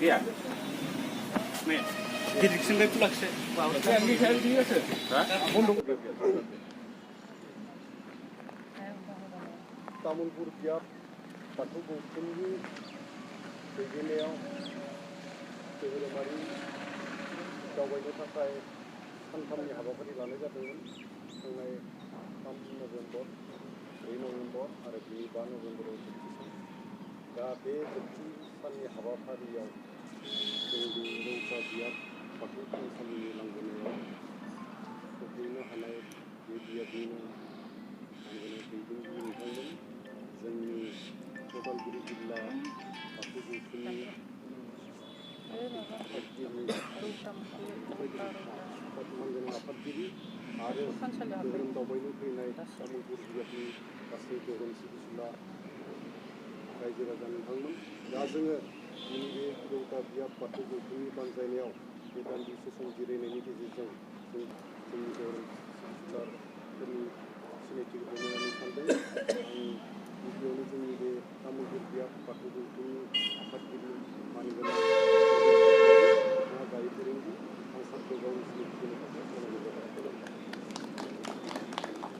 Iya. Nih, didiction kayak pulak sih. Yang ini saya dia sih. Mundur. Tamulpur बियाब बाथौ गौथुमनि दैदेननायाव धोरोमारि दावबायनो थाखाय सानथामनि हाबाफारि लानाय जादोंमोन। थांनाय 3 नभेम्बर, 4 नभेम्बर आरो 5 नभेम्बराव जोबथि सान। दा बे जोबथि साननि हाबाफारियाव जोंनि रौता बियाब बाथौ थानसालिनि लांगोनायाव सफैनो हानाय बे बियाबनिनो लांगोना दैदेनगिरि नोंथांमोन, जोंनि उदालगुरि जिल्ला बाथौ गौथुमनि आफादगिरि आरो धोरोम दावबायनो फैनाय तामुलपुर बियाबनि गासै धोरोम सिबिसुला रायजो राजा नोंथांमोन। दा जोङो दिनै बे रौता बियाब बाथौ गौथुमनि बानजायनायाव बे दान्दिसे सम जिरायनायनि गेजेरजों जों जोंनि धोरोम सिबिसुलाफोरनि सिनायथिखौ होनो सानदों। आं गिबियावनो जोंनि बे तामुलपुर बियाब बाथौ गौथुमनि आफादगिरि मानगोनां बिथाङा दायो फोरोंगिरि आं सारखौ गावनि सिनायथि होनो थाखाय खावलायनाय जाबाय।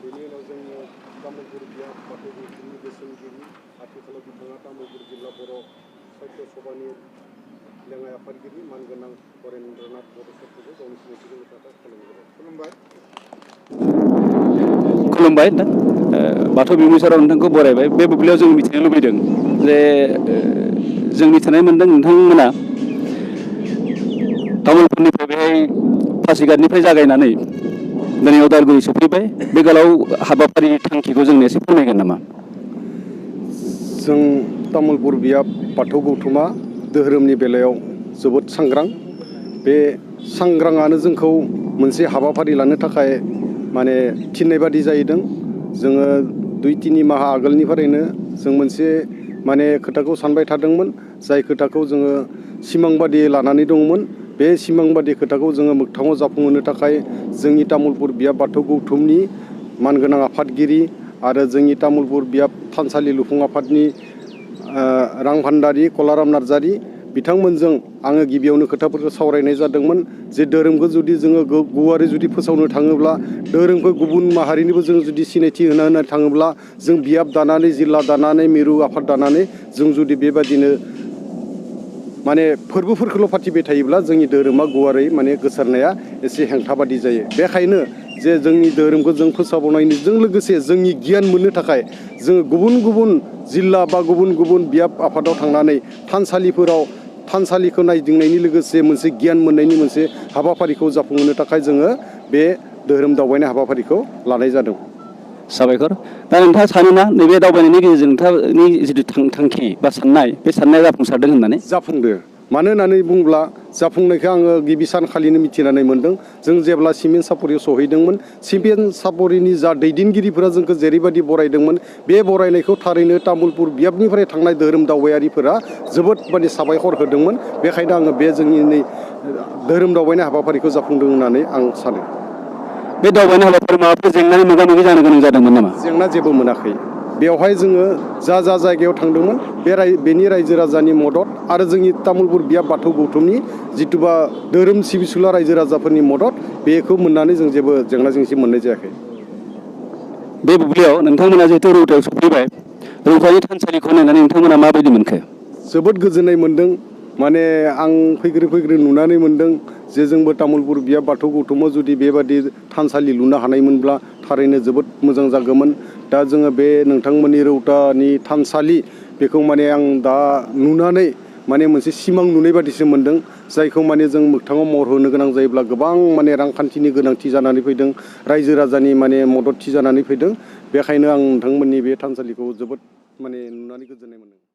बेनि उनाव जोङो तामुलपुर बियाब बाथौ गौथुमनि बोसोनगिरि आथिखालाव बिथाङा तामुलपुर जिल्ला बर' साहित्य सभानि लेङाइ आफादगिरि मानगोनां हरेन्द्रनाथ बर' सारखौबो गावनि सिनायथि होनो थाखाय खावलायनाय जाबाय। खुलुमबाय। खुलुमबाय नोंथां। बाथौ बिमुसाराव नोंथांखौ बरायबाय। बे बुब्लियाव जों मिथिनो लुबैदों जे जों मिथिनाय मोनदों नोंथांमोना तामुलपुरनिफ्राय बेहाय पासिघाटनिफ्राय जागायनानै दिनै उदालगुरि सफैबाय। बे गोलाव हाबाफारि थांखिखौ जोंनो एसे फोरमायगोन नामा? जों तामुलपुर बियाब बाथौ गौथुमा धोरोमनि बेलायाव जोबोद सांग्रां। बे सांग्राङानो जोंखौ मोनसे हाबाफारि लानो थाखाय माने थिननाय बादि जाहैदों। जोङो 2-3 माहा आगोलनिफ्रायनो जों मोनसे माने खोथाखौ सानबाय थादोंमोन, जाय खोथाखौ जोङो सिमां बादि लानानै दंमोन। बे सिमां बादि खोथाखौ जोङो मोगथाङाव जाफुंहोनो थाखाय जोंनि तामुलपुर बियाब बाथौ गौथुमनि मानगोनां आफादगिरि आरो जोंनि तामुलपुर बियाब थानसालि लुफुं आफादनि रांभान्दारि कलाराम नार्जारि बिथांमोनजों आङो गिबियावनो खोथाफोरखौ सावरायनाय जादोंमोन जे धोरोमखौ जुदि जोङो गुवारै जुदि फोसावनो थाङोब्ला, धोरोमखौ गुबुन माहारिनिबो जों जुदि सिनायथि होनो थाङोब्ला, जों बियाब दानानै जिल्ला दानानै मिरु आफाद दानानै जों जुदि बेबादिनो माने फोरबोफोरखौल' फाथिबाय थायोब्ला जोंनि धोरोमा गुवारै माने गोसारनाया एसे हेंथा बादि जायो। बेखायनो जे जोंनि धोरोमखौ जों फोसावनायजों लोगोसे जोंनि गियान मोननो थाखाय जोङो गुबुन गुबुन जिल्ला बा गुबुन गुबुन बियाब आफादाव थांनानै थानसालिफोराव थानसालिखौ नायदिंनायनि लोगोसे मोनसे गियान मोननायनि मोनसे हाबाफारिखौ जाफुंहोनो थाखाय जोङो बे धोरोम दावबायनाय हाबाफारिखौ लानाय जादों। साबायखर। दा नोंथाङा सानोना नैबे दावबायनायनि गेजेरजों नोंथांनि जिथु थांखि बा साननाय, बे साननाया जाफुंसारदों होननानै? जाफुंदो। मानो होननानै बुङोब्ला जाफुंनायखौ आङो गिबि सानखालिनो मिथिनानै मोन्दों। जों जेब्ला सिमेन्ट सापरियाव सहैदोंमोन, सिमेन्ट सापरिनि जा दैदेनगिरिफोरा जोंखौ जेरैबायदि बरायदोंमोन, बे बरायनायखौ थारैनो तामुलपुर बियाबनिफ्राय थांनाय धोरोम दावबायारिफोरा जोबोद माने साबायखर होदोंमोन। बेखायनो आङो बे जोंनि धोरोम दावबायनाय हाबाफारिखौ जाफुंदों होननानै आं सानो। बे दावबायनाय हाबाफारि माबाफोर जेंनानि मोगा-मोगि जानो गोनां जादोंमोन नामा? जेंना जेबो मोनाखै। बेवहाय जोङो जा जायगायाव थांदोंमोन बेनि रायजो राजानि मदद आरो जोंनि तामुलपुर बियाब बाथौ गौथुमनि जिथुबा धोरोम सिबिसुला रायजो राजाफोरनि मदद, बेखौ मोननानै जों जेबो जेंना जेंसि मोननाय जायाखै। बे बुब्लियाव नोंथांमोना जिहेतु रौतायाव सफैबाय, रौतानि थानसालिखौ नायनानै नोंथांमोना माबायदि मोनखो? जोबोद गोजोननाय मोन्दों। माने आं फैग्रो नुनानै मोन्दों जे जोंबो तामुलपुर बियाब बाथौ गौथुमाव जुदि बेबादि थानसालि लुनो हानायमोनब्ला थारैनो जोबोद मोजां जागौमोन। दा जोङो बे नोंथांमोननि रौतानि थानसालि, बेखौ माने आं दा नुनानै माने मोनसे सिमां नुनाय बादिसो मोन्दों, जायखौ माने जों मोगथाङाव महर होनो गोनां जायोब्ला गोबां माने रांखान्थिनि गोनांथि जानानै फैदों, रायजो राजानि माने मददथि जानानै फैदों। बेखायनो आं नोंथांमोननि बे थानसालिखौ जोबोद माने नुनानै गोजोननाय मोन्दों।